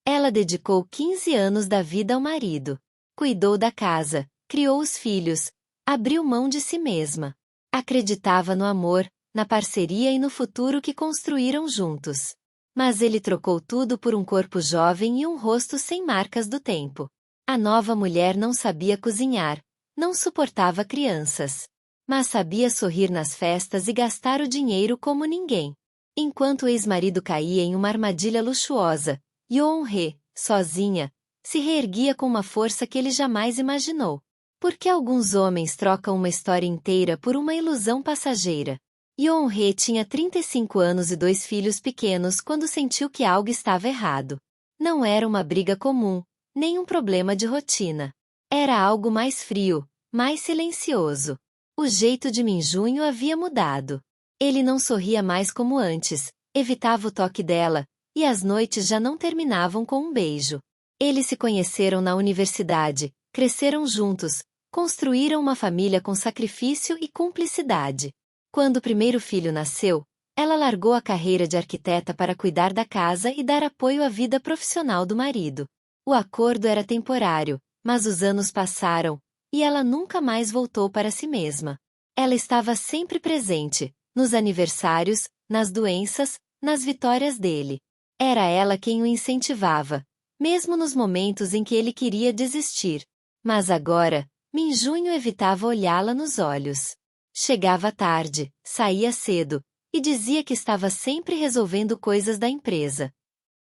Ela dedicou 15 anos da vida ao marido. Cuidou da casa, criou os filhos, abriu mão de si mesma. Acreditava no amor, na parceria e no futuro que construíram juntos. Mas ele trocou tudo por um corpo jovem e um rosto sem marcas do tempo. A nova mulher não sabia cozinhar, não suportava crianças. Mas sabia sorrir nas festas e gastar o dinheiro como ninguém. Enquanto o ex-marido caía em uma armadilha luxuosa, Yeon-hye, sozinha, se reerguia com uma força que ele jamais imaginou. Por que alguns homens trocam uma história inteira por uma ilusão passageira? Yeon-hye tinha 35 anos e 2 filhos pequenos quando sentiu que algo estava errado. Não era uma briga comum, nem um problema de rotina. Era algo mais frio, mais silencioso. O jeito de Min-junho havia mudado. Ele não sorria mais como antes, evitava o toque dela, e as noites já não terminavam com um beijo. Eles se conheceram na universidade, cresceram juntos, construíram uma família com sacrifício e cumplicidade. Quando o primeiro filho nasceu, ela largou a carreira de arquiteta para cuidar da casa e dar apoio à vida profissional do marido. O acordo era temporário, mas os anos passaram, e ela nunca mais voltou para si mesma. Ela estava sempre presente, nos aniversários, nas doenças, nas vitórias dele. Era ela quem o incentivava, mesmo nos momentos em que ele queria desistir. Mas agora, Min-junho evitava olhá-la nos olhos. Chegava tarde, saía cedo, e dizia que estava sempre resolvendo coisas da empresa.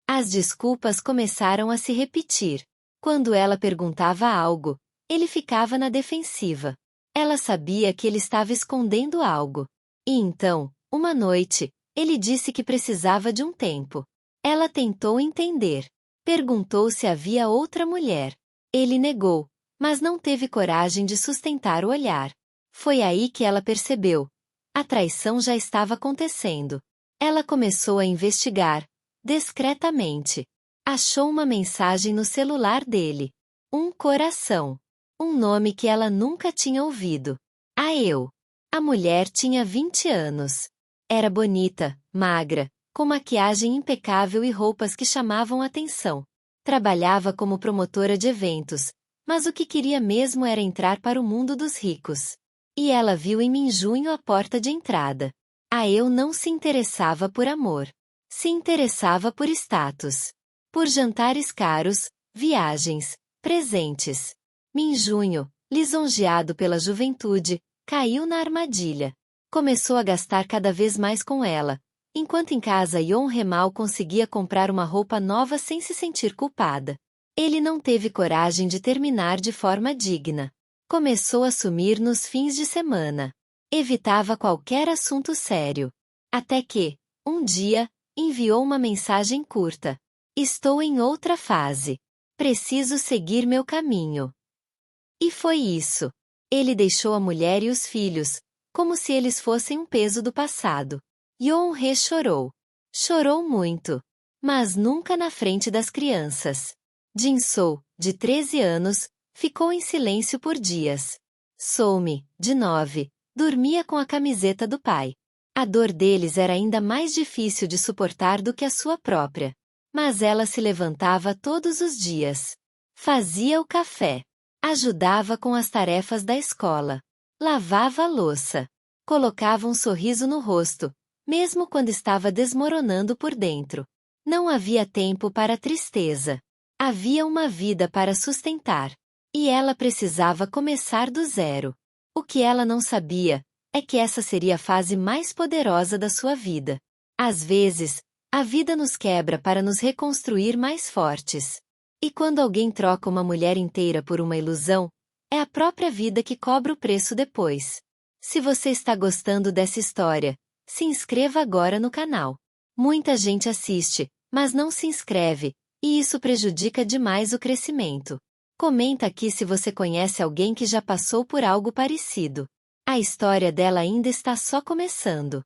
As desculpas começaram a se repetir. Quando ela perguntava algo, ele ficava na defensiva. Ela sabia que ele estava escondendo algo. E então, uma noite, ele disse que precisava de um tempo. Ela tentou entender. Perguntou se havia outra mulher. Ele negou, mas não teve coragem de sustentar o olhar. Foi aí que ela percebeu. A traição já estava acontecendo. Ela começou a investigar, discretamente. Achou uma mensagem no celular dele. Um coração. Um nome que ela nunca tinha ouvido. Eu. A mulher tinha 20 anos. Era bonita, magra, com maquiagem impecável e roupas que chamavam atenção. Trabalhava como promotora de eventos, mas o que queria mesmo era entrar para o mundo dos ricos. E ela viu em Min-junho a porta de entrada. Eu não se interessava por amor. Se interessava por status. Por jantares caros, viagens, presentes. Min-junho, lisonjeado pela juventude, caiu na armadilha. Começou a gastar cada vez mais com ela, enquanto em casa Yeon-hye mal conseguia comprar uma roupa nova sem se sentir culpada. Ele não teve coragem de terminar de forma digna. Começou a sumir nos fins de semana. Evitava qualquer assunto sério. Até que, um dia, enviou uma mensagem curta. Estou em outra fase. Preciso seguir meu caminho. E foi isso. Ele deixou a mulher e os filhos, como se eles fossem um peso do passado. Yeon-hye chorou. Chorou muito. Mas nunca na frente das crianças. Jin-soo, de 13 anos, ficou em silêncio por dias. Somi, de 9, dormia com a camiseta do pai. A dor deles era ainda mais difícil de suportar do que a sua própria. Mas ela se levantava todos os dias. Fazia o café. Ajudava com as tarefas da escola. Lavava a louça. Colocava um sorriso no rosto, mesmo quando estava desmoronando por dentro. Não havia tempo para tristeza. Havia uma vida para sustentar. E ela precisava começar do zero. O que ela não sabia é que essa seria a fase mais poderosa da sua vida. Às vezes, a vida nos quebra para nos reconstruir mais fortes. E quando alguém troca uma mulher inteira por uma ilusão, é a própria vida que cobra o preço depois. Se você está gostando dessa história, se inscreva agora no canal. Muita gente assiste, mas não se inscreve, e isso prejudica demais o crescimento. Comenta aqui se você conhece alguém que já passou por algo parecido. A história dela ainda está só começando.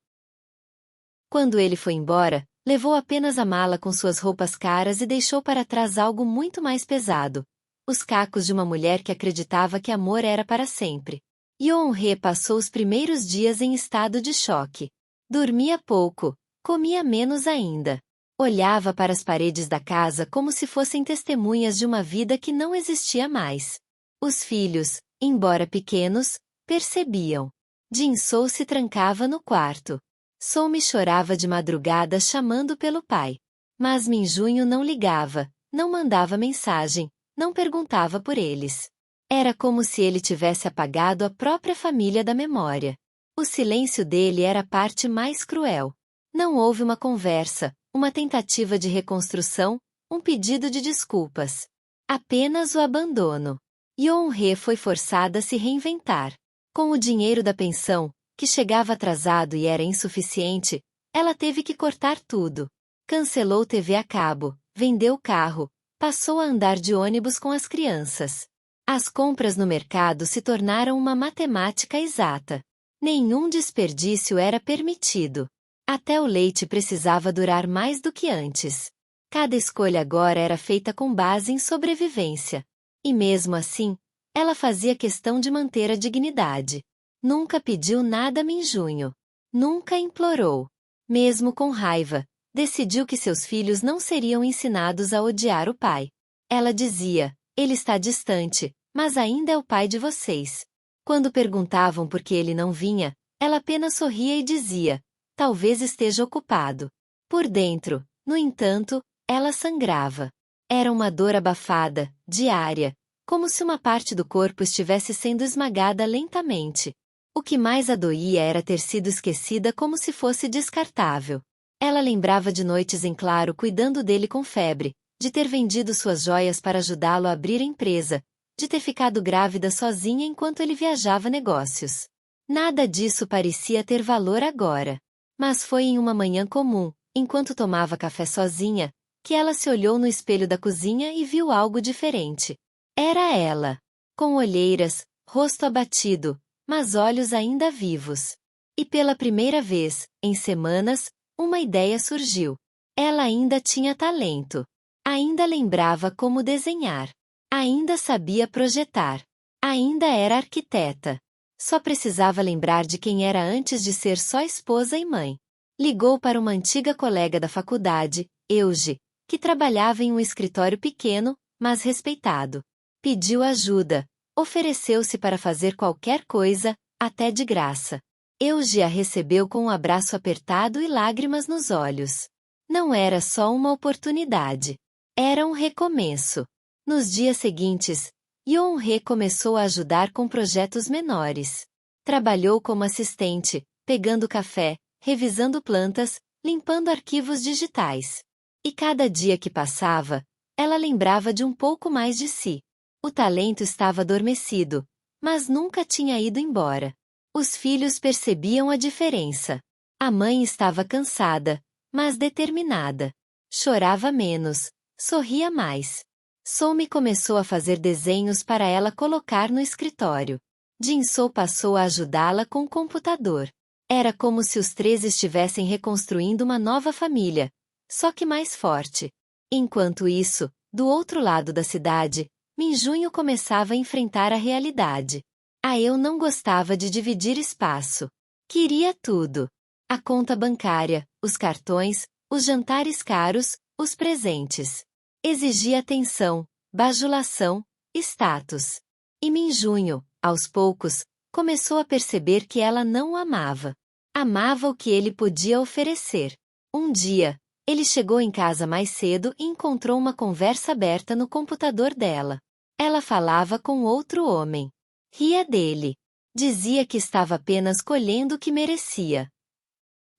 Quando ele foi embora, levou apenas a mala com suas roupas caras e deixou para trás algo muito mais pesado. Os cacos de uma mulher que acreditava que amor era para sempre. Yeon-hye passou os primeiros dias em estado de choque. Dormia pouco, comia menos ainda. Olhava para as paredes da casa como se fossem testemunhas de uma vida que não existia mais. Os filhos, embora pequenos, percebiam. Jin-soo se trancava no quarto. Soumi chorava de madrugada chamando pelo pai. Mas Min-junho não ligava, não mandava mensagem, não perguntava por eles. Era como se ele tivesse apagado a própria família da memória. O silêncio dele era a parte mais cruel. Não houve uma conversa, uma tentativa de reconstrução, um pedido de desculpas. Apenas o abandono. Yeon-hye foi forçada a se reinventar. Com o dinheiro da pensão, que chegava atrasado e era insuficiente, ela teve que cortar tudo. Cancelou TV a cabo, vendeu o carro, passou a andar de ônibus com as crianças. As compras no mercado se tornaram uma matemática exata. Nenhum desperdício era permitido. Até o leite precisava durar mais do que antes. Cada escolha agora era feita com base em sobrevivência. E mesmo assim, ela fazia questão de manter a dignidade. Nunca pediu nada a Min-junho. Nunca implorou. Mesmo com raiva, decidiu que seus filhos não seriam ensinados a odiar o pai. Ela dizia, ele está distante, mas ainda é o pai de vocês. Quando perguntavam por que ele não vinha, ela apenas sorria e dizia, talvez esteja ocupado. Por dentro, no entanto, ela sangrava. Era uma dor abafada, diária, como se uma parte do corpo estivesse sendo esmagada lentamente. O que mais a doía era ter sido esquecida como se fosse descartável. Ela lembrava de noites em claro cuidando dele com febre, de ter vendido suas joias para ajudá-lo a abrir a empresa, de ter ficado grávida sozinha enquanto ele viajava negócios. Nada disso parecia ter valor agora. Mas foi em uma manhã comum, enquanto tomava café sozinha, que ela se olhou no espelho da cozinha e viu algo diferente. Era ela. Com olheiras, rosto abatido, mas olhos ainda vivos. E pela primeira vez, em semanas, uma ideia surgiu. Ela ainda tinha talento. Ainda lembrava como desenhar. Ainda sabia projetar. Ainda era arquiteta. Só precisava lembrar de quem era antes de ser só esposa e mãe. Ligou para uma antiga colega da faculdade, Euge, que trabalhava em um escritório pequeno, mas respeitado. Pediu ajuda. Ofereceu-se para fazer qualquer coisa, até de graça. Euge a recebeu com um abraço apertado e lágrimas nos olhos. Não era só uma oportunidade. Era um recomeço. Nos dias seguintes, Yeon-hye começou a ajudar com projetos menores. Trabalhou como assistente, pegando café, revisando plantas, limpando arquivos digitais. E cada dia que passava, ela lembrava de um pouco mais de si. O talento estava adormecido, mas nunca tinha ido embora. Os filhos percebiam a diferença. A mãe estava cansada, mas determinada. Chorava menos, sorria mais. Soumi começou a fazer desenhos para ela colocar no escritório. Jin-soo passou a ajudá-la com o computador. Era como se os três estivessem reconstruindo uma nova família, só que mais forte. Enquanto isso, do outro lado da cidade, Min-junho começava a enfrentar a realidade. Eu não gostava de dividir espaço. Queria tudo. A conta bancária, os cartões, os jantares caros, os presentes. Exigia atenção, bajulação, status. E Min-junho, aos poucos, começou a perceber que ela não o amava. Amava o que ele podia oferecer. Um dia, ele chegou em casa mais cedo e encontrou uma conversa aberta no computador dela. Ela falava com outro homem. Ria dele. Dizia que estava apenas colhendo o que merecia.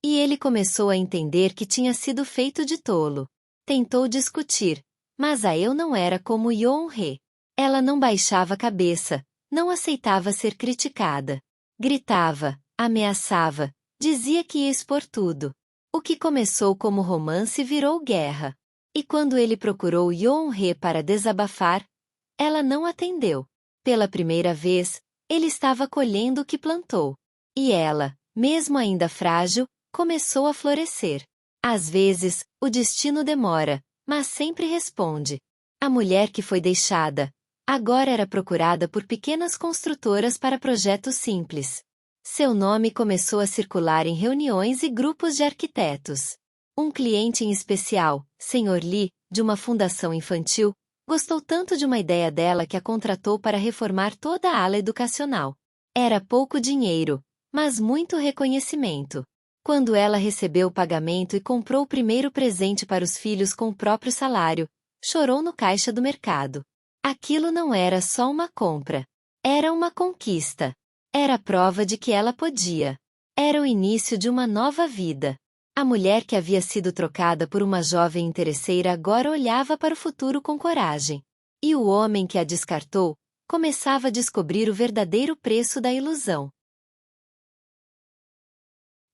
E ele começou a entender que tinha sido feito de tolo. Tentou discutir, mas eu não era como Yeon-hye. Ela não baixava a cabeça, não aceitava ser criticada. Gritava, ameaçava, dizia que ia expor tudo. O que começou como romance virou guerra. E quando ele procurou Yeon-hye para desabafar, ela não atendeu. Pela primeira vez, ele estava colhendo o que plantou. E ela, mesmo ainda frágil, começou a florescer. Às vezes, o destino demora, mas sempre responde. A mulher que foi deixada, agora era procurada por pequenas construtoras para projetos simples. Seu nome começou a circular em reuniões e grupos de arquitetos. Um cliente em especial, Sr. Lee, de uma fundação infantil, gostou tanto de uma ideia dela que a contratou para reformar toda a ala educacional. Era pouco dinheiro, mas muito reconhecimento. Quando ela recebeu o pagamento e comprou o primeiro presente para os filhos com o próprio salário, chorou no caixa do mercado. Aquilo não era só uma compra. Era uma conquista. Era a prova de que ela podia. Era o início de uma nova vida. A mulher que havia sido trocada por uma jovem interesseira agora olhava para o futuro com coragem. E o homem que a descartou começava a descobrir o verdadeiro preço da ilusão.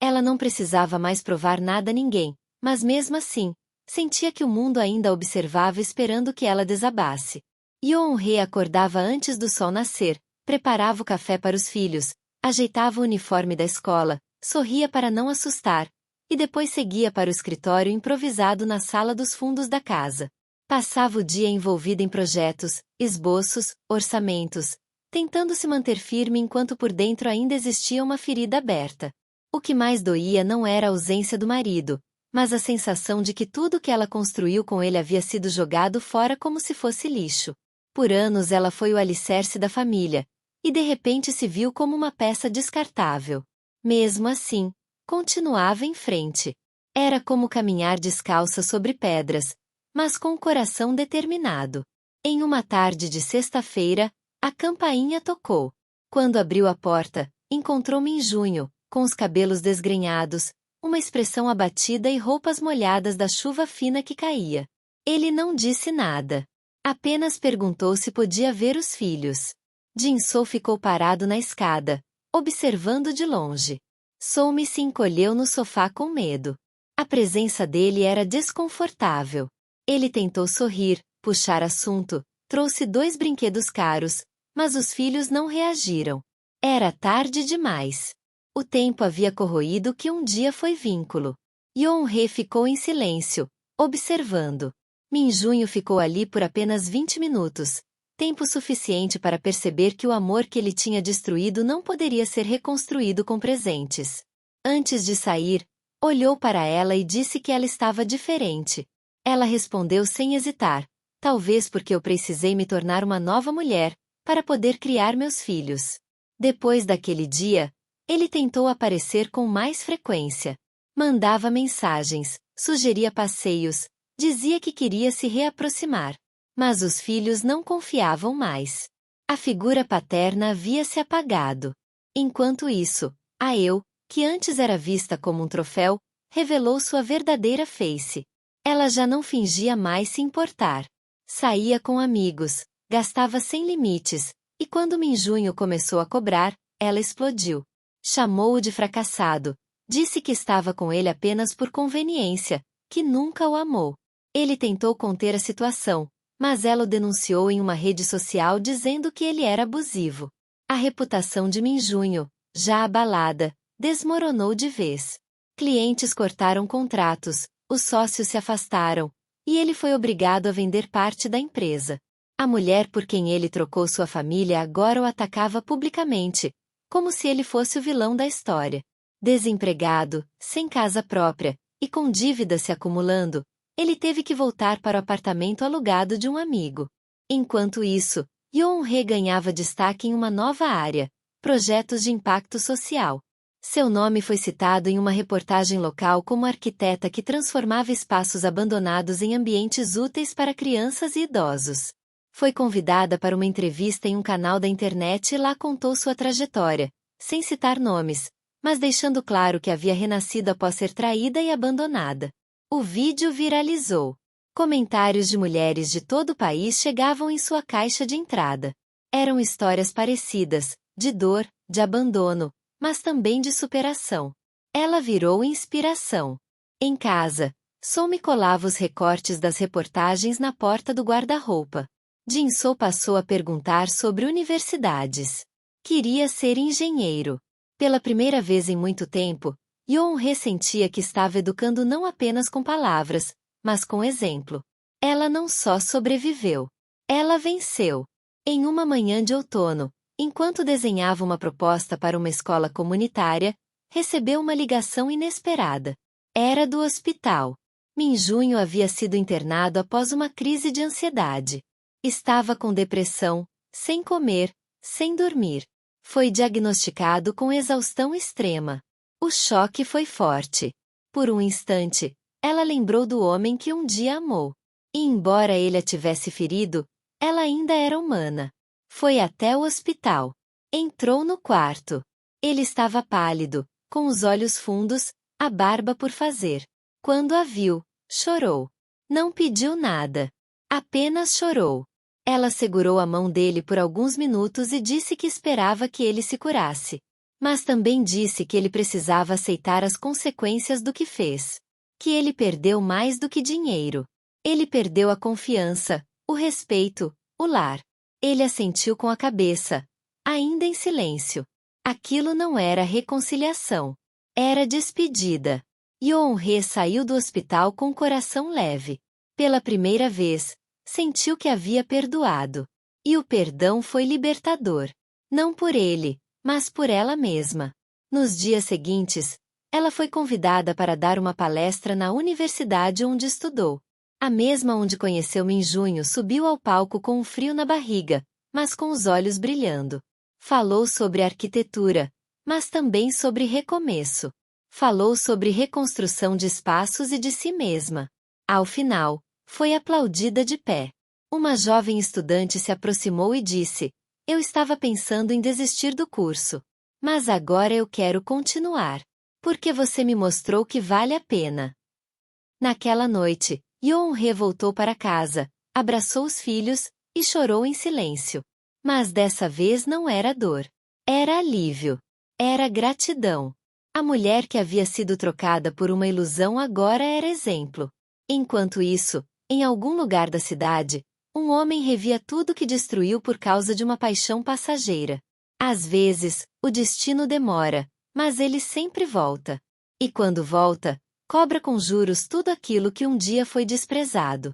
Ela não precisava mais provar nada a ninguém, mas mesmo assim, sentia que o mundo ainda a observava esperando que ela desabasse. Yeon-hye acordava antes do sol nascer, preparava o café para os filhos, ajeitava o uniforme da escola, sorria para não assustar, e depois seguia para o escritório improvisado na sala dos fundos da casa. Passava o dia envolvida em projetos, esboços, orçamentos, tentando se manter firme enquanto por dentro ainda existia uma ferida aberta. O que mais doía não era a ausência do marido, mas a sensação de que tudo que ela construiu com ele havia sido jogado fora como se fosse lixo. Por anos ela foi o alicerce da família, e de repente se viu como uma peça descartável. Mesmo assim, continuava em frente. Era como caminhar descalça sobre pedras, mas com o coração determinado. Em uma tarde de sexta-feira, a campainha tocou. Quando abriu a porta, encontrou-me em junho, com os cabelos desgrenhados, uma expressão abatida e roupas molhadas da chuva fina que caía. Ele não disse nada. Apenas perguntou se podia ver os filhos. Jin-soo ficou parado na escada, observando de longe. Soumi se encolheu no sofá com medo. A presença dele era desconfortável. Ele tentou sorrir, puxar assunto, trouxe 2 brinquedos caros, mas os filhos não reagiram. Era tarde demais. O tempo havia corroído o que um dia foi vínculo. Yeon-hye ficou em silêncio, observando. Min-junho ficou ali por apenas 20 minutos, tempo suficiente para perceber que o amor que ele tinha destruído não poderia ser reconstruído com presentes. Antes de sair, olhou para ela e disse que ela estava diferente. Ela respondeu sem hesitar, talvez porque eu precisei me tornar uma nova mulher, para poder criar meus filhos. Depois daquele dia, ele tentou aparecer com mais frequência. Mandava mensagens, sugeria passeios, dizia que queria se reaproximar. Mas os filhos não confiavam mais. A figura paterna havia se apagado. Enquanto isso, a Eu, que antes era vista como um troféu, revelou sua verdadeira face. Ela já não fingia mais se importar. Saía com amigos, gastava sem limites, e quando Min-junho começou a cobrar, ela explodiu. Chamou-o de fracassado, disse que estava com ele apenas por conveniência, que nunca o amou. Ele tentou conter a situação, mas ela o denunciou em uma rede social dizendo que ele era abusivo. A reputação de Min-junho, já abalada, desmoronou de vez. Clientes cortaram contratos, os sócios se afastaram, e ele foi obrigado a vender parte da empresa. A mulher por quem ele trocou sua família agora o atacava publicamente, como se ele fosse o vilão da história. Desempregado, sem casa própria, e com dívidas se acumulando, ele teve que voltar para o apartamento alugado de um amigo. Enquanto isso, Yeon-hye ganhava destaque em uma nova área, projetos de impacto social. Seu nome foi citado em uma reportagem local como arquiteta que transformava espaços abandonados em ambientes úteis para crianças e idosos. Foi convidada para uma entrevista em um canal da internet e lá contou sua trajetória, sem citar nomes, mas deixando claro que havia renascido após ser traída e abandonada. O vídeo viralizou. Comentários de mulheres de todo o país chegavam em sua caixa de entrada. Eram histórias parecidas, de dor, de abandono, mas também de superação. Ela virou inspiração. Em casa, Soumi colava os recortes das reportagens na porta do guarda-roupa. Jin-soo passou a perguntar sobre universidades. Queria ser engenheiro. Pela primeira vez em muito tempo, Yeon-hye sentia que estava educando não apenas com palavras, mas com exemplo. Ela não só sobreviveu. Ela venceu. Em uma manhã de outono, enquanto desenhava uma proposta para uma escola comunitária, recebeu uma ligação inesperada. Era do hospital. Minjunho havia sido internado após uma crise de ansiedade. Estava com depressão, sem comer, sem dormir. Foi diagnosticado com exaustão extrema. O choque foi forte. Por um instante, ela lembrou do homem que um dia amou. E embora ele a tivesse ferido, ela ainda era humana. Foi até o hospital. Entrou no quarto. Ele estava pálido, com os olhos fundos, a barba por fazer. Quando a viu, chorou. Não pediu nada. Apenas chorou. Ela segurou a mão dele por alguns minutos e disse que esperava que ele se curasse. Mas também disse que ele precisava aceitar as consequências do que fez. Que ele perdeu mais do que dinheiro. Ele perdeu a confiança, o respeito, o lar. Ele assentiu com a cabeça, ainda em silêncio. Aquilo não era reconciliação. Era despedida. Yeon-hye saiu do hospital com o coração leve. Pela primeira vez, sentiu que havia perdoado. E o perdão foi libertador. Não por ele, mas por ela mesma. Nos dias seguintes, ela foi convidada para dar uma palestra na universidade onde estudou. A mesma onde conheceu Minjunho subiu ao palco com um frio na barriga, mas com os olhos brilhando. Falou sobre arquitetura, mas também sobre recomeço. Falou sobre reconstrução de espaços e de si mesma. Ao final, foi aplaudida de pé. Uma jovem estudante se aproximou e disse: "Eu estava pensando em desistir do curso. Mas agora eu quero continuar. Porque você me mostrou que vale a pena." Naquela noite, Yeon-hye voltou para casa, abraçou os filhos e chorou em silêncio. Mas dessa vez não era dor. Era alívio. Era gratidão. A mulher que havia sido trocada por uma ilusão agora era exemplo. Enquanto isso, em algum lugar da cidade, um homem revia tudo que destruiu por causa de uma paixão passageira. Às vezes, o destino demora, mas ele sempre volta. E quando volta, cobra com juros tudo aquilo que um dia foi desprezado.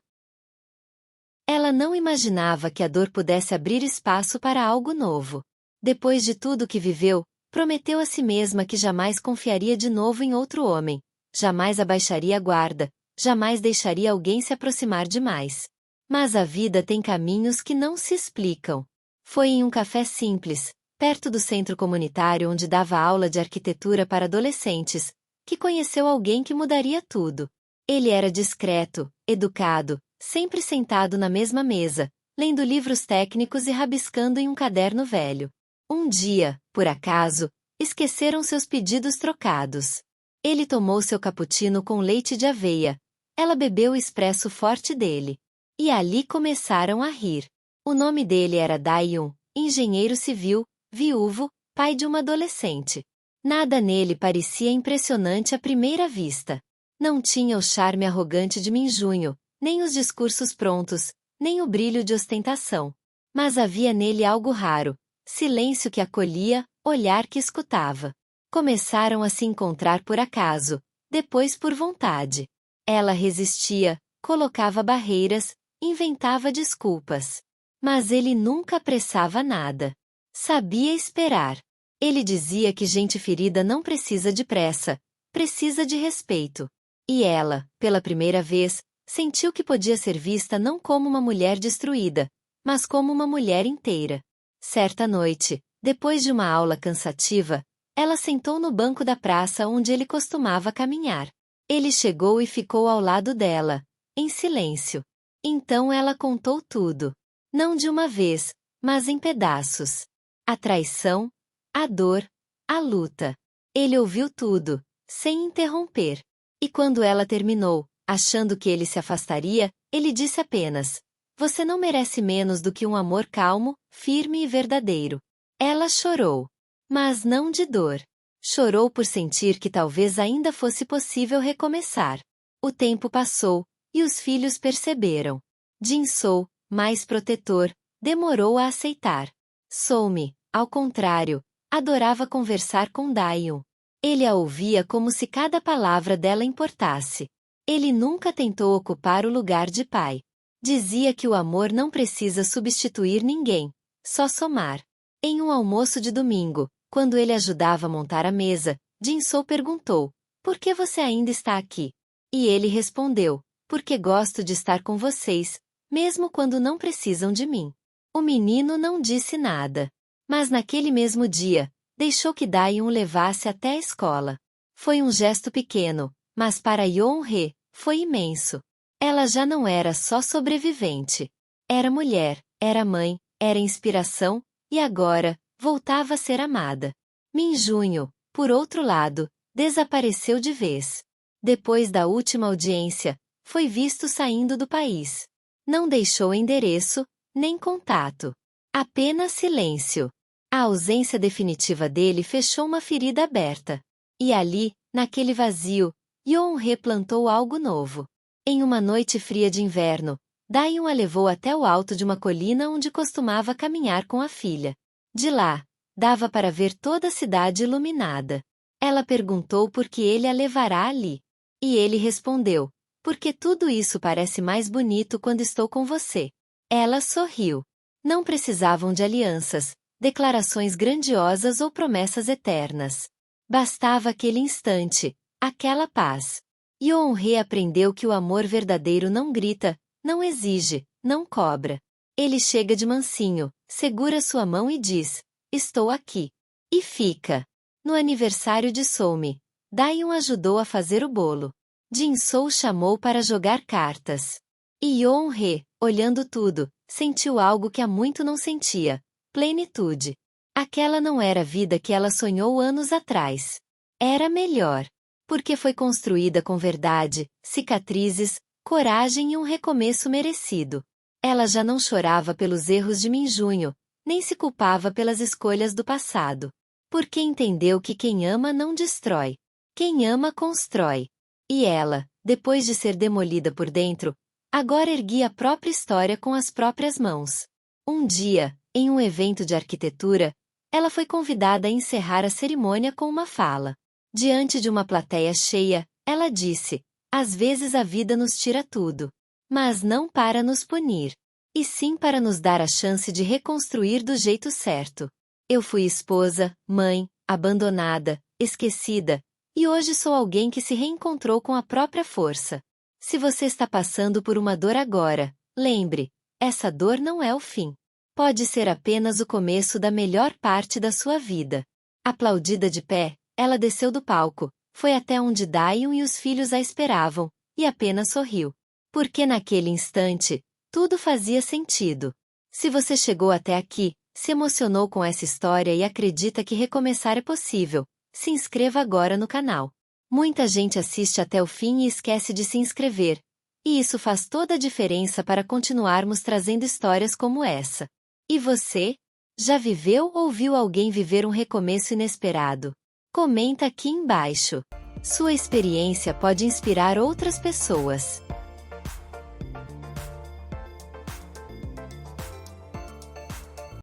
Ela não imaginava que a dor pudesse abrir espaço para algo novo. Depois de tudo que viveu, prometeu a si mesma que jamais confiaria de novo em outro homem, jamais abaixaria a guarda, jamais deixaria alguém se aproximar demais. Mas a vida tem caminhos que não se explicam. Foi em um café simples, perto do centro comunitário onde dava aula de arquitetura para adolescentes, que conheceu alguém que mudaria tudo. Ele era discreto, educado, sempre sentado na mesma mesa, lendo livros técnicos e rabiscando em um caderno velho. Um dia, por acaso, esqueceram seus pedidos trocados. Ele tomou seu cappuccino com leite de aveia. Ela bebeu o expresso forte dele. E ali começaram a rir. O nome dele era Dae-yoon, engenheiro civil, viúvo, pai de uma adolescente. Nada nele parecia impressionante à primeira vista. Não tinha o charme arrogante de Minjunho, nem os discursos prontos, nem o brilho de ostentação. Mas havia nele algo raro. Silêncio que acolhia, olhar que escutava. Começaram a se encontrar por acaso, depois por vontade. Ela resistia, colocava barreiras, inventava desculpas. Mas ele nunca apressava nada. Sabia esperar. Ele dizia que gente ferida não precisa de pressa, precisa de respeito. E ela, pela primeira vez, sentiu que podia ser vista não como uma mulher destruída, mas como uma mulher inteira. Certa noite, depois de uma aula cansativa, ela sentou no banco da praça onde ele costumava caminhar. Ele chegou e ficou ao lado dela, em silêncio. Então ela contou tudo. Não de uma vez, mas em pedaços. A traição, a dor, a luta. Ele ouviu tudo, sem interromper. E quando ela terminou, achando que ele se afastaria, ele disse apenas: "Você não merece menos do que um amor calmo, firme e verdadeiro." Ela chorou. Mas não de dor. Chorou por sentir que talvez ainda fosse possível recomeçar. O tempo passou, e os filhos perceberam. Jin-soo, mais protetor, demorou a aceitar. Somi, ao contrário, adorava conversar com Dae-yoon. Ele a ouvia como se cada palavra dela importasse. Ele nunca tentou ocupar o lugar de pai. Dizia que o amor não precisa substituir ninguém, só somar. Em um almoço de domingo, quando ele ajudava a montar a mesa, Jin-soo perguntou: Por que você ainda está aqui? E ele respondeu: porque gosto de estar com vocês, mesmo quando não precisam de mim. O menino não disse nada. Mas naquele mesmo dia, deixou que Daeun o levasse até a escola. Foi um gesto pequeno, mas para Yeon-hye, foi imenso. Ela já não era só sobrevivente. Era mulher, era mãe, era inspiração, e agora, voltava a ser amada. Min-junho, por outro lado, desapareceu de vez. Depois da última audiência, foi visto saindo do país. Não deixou endereço, nem contato. Apenas silêncio. A ausência definitiva dele fechou uma ferida aberta. E ali, naquele vazio, Yeon-hye plantou algo novo. Em uma noite fria de inverno, Daeun a levou até o alto de uma colina onde costumava caminhar com a filha. De lá, dava para ver toda a cidade iluminada. Ela perguntou por que ele a levará ali. E ele respondeu: porque tudo isso parece mais bonito quando estou com você. Ela sorriu. Não precisavam de alianças, declarações grandiosas ou promessas eternas. Bastava aquele instante, aquela paz. Yeon-hye aprendeu que o amor verdadeiro não grita, não exige, não cobra. Ele chega de mansinho, segura sua mão e diz: estou aqui. E fica. No aniversário de Somi, Daeun ajudou a fazer o bolo. Jin-soo chamou para jogar cartas. E Yeon-hye, olhando tudo, sentiu algo que há muito não sentia: plenitude. Aquela não era a vida que ela sonhou anos atrás. Era melhor. Porque foi construída com verdade, cicatrizes, coragem e um recomeço merecido. Ela já não chorava pelos erros de Min-junho, nem se culpava pelas escolhas do passado. Porque entendeu que quem ama não destrói. Quem ama constrói. E ela, depois de ser demolida por dentro, agora erguia a própria história com as próprias mãos. Um dia, em um evento de arquitetura, ela foi convidada a encerrar a cerimônia com uma fala. Diante de uma plateia cheia, ela disse: às vezes a vida nos tira tudo. Mas não para nos punir. E sim para nos dar a chance de reconstruir do jeito certo. Eu fui esposa, mãe, abandonada, esquecida, e hoje sou alguém que se reencontrou com a própria força. Se você está passando por uma dor agora, lembre, essa dor não é o fim. Pode ser apenas o começo da melhor parte da sua vida. Aplaudida de pé, ela desceu do palco, foi até onde Daeun e os filhos a esperavam, e apenas sorriu. Porque naquele instante, tudo fazia sentido. Se você chegou até aqui, se emocionou com essa história e acredita que recomeçar é possível, se inscreva agora no canal. Muita gente assiste até o fim e esquece de se inscrever. E isso faz toda a diferença para continuarmos trazendo histórias como essa. E você? Já viveu ou viu alguém viver um recomeço inesperado? Comenta aqui embaixo. Sua experiência pode inspirar outras pessoas.